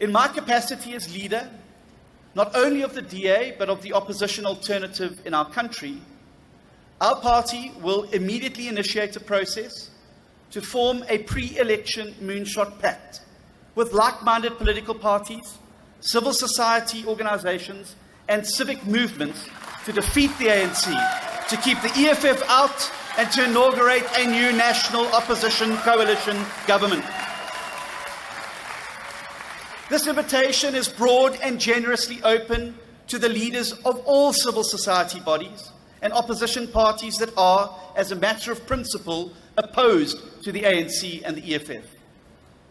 In my capacity as leader, not only of the DA, but of the opposition alternative in our country, our party will immediately initiate a process to form a pre-election moonshot pact with like-minded political parties, civil society organizations, and civic movements to defeat the ANC, to keep the EFF out, and to inaugurate a new national opposition coalition government. This invitation is broad and generously open to the leaders of all civil society bodies and opposition parties that are, as a matter of principle, opposed to the ANC and the EFF.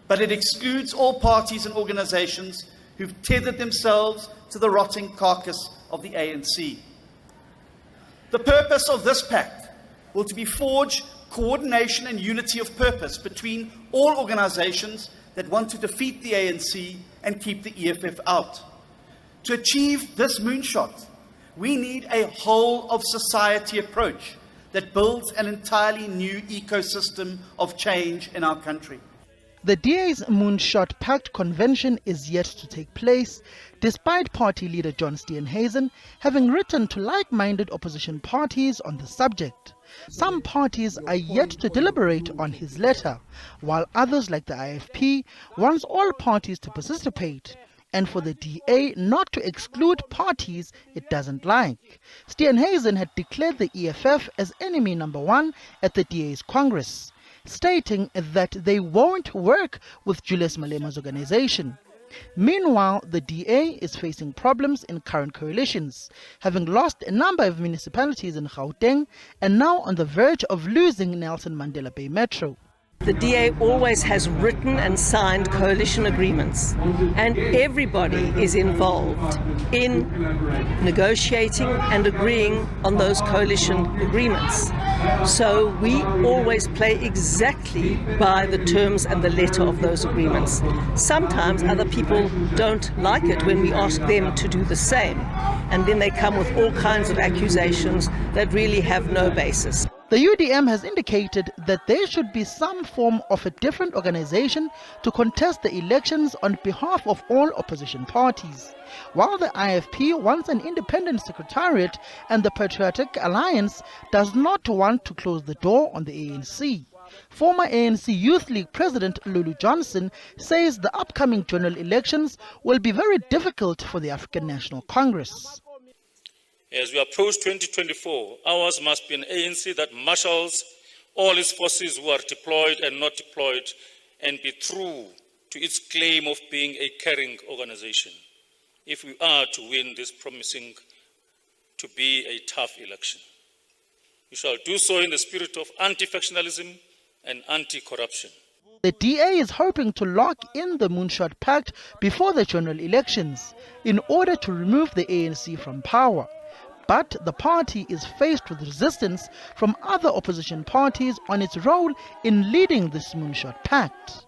But it excludes all parties and organizations who've tethered themselves to the rotting carcass of the ANC. The purpose of this pact will to be forge coordination and unity of purpose between all organizations that want to defeat the ANC and keep the EFF out. To achieve this moonshot, we need a whole of society approach that builds an entirely new ecosystem of change in our country. The DA's Moonshot Pact convention is yet to take place, despite party leader John Steenhuisen having written to like-minded opposition parties on the subject. Some parties are yet to deliberate on his letter, while others, like the IFP, wants all parties to participate, and for the DA not to exclude parties it doesn't like. Steenhuisen had declared the EFF as enemy number one at the DA's Congress, stating that they won't work with Julius Malema's organization. Meanwhile, the DA is facing problems in current coalitions, having lost a number of municipalities in Gauteng and now on the verge of losing Nelson Mandela Bay Metro. The DA always has written and signed coalition agreements, and everybody is involved in negotiating and agreeing on those coalition agreements. So we always play exactly by the terms and the letter of those agreements. Sometimes other people don't like it when we ask them to do the same, and then they come with all kinds of accusations that really have no basis. The UDM has indicated that there should be some form of a different organization to contest the elections on behalf of all opposition parties, while the IFP wants an independent secretariat and the Patriotic Alliance does not want to close the door on the ANC. Former ANC Youth League President Lulu Johnson says the upcoming general elections will be very difficult for the African National Congress. As we approach 2024, ours must be an ANC that marshals all its forces who are deployed and not deployed and be true to its claim of being a caring organization, if we are to win this promising to be a tough election. We shall do so in the spirit of anti-factionalism and anti-corruption. The DA is hoping to lock in the Moonshot Pact before the general elections in order to remove the ANC from power. But the party is faced with resistance from other opposition parties on its role in leading this Moonshot Pact.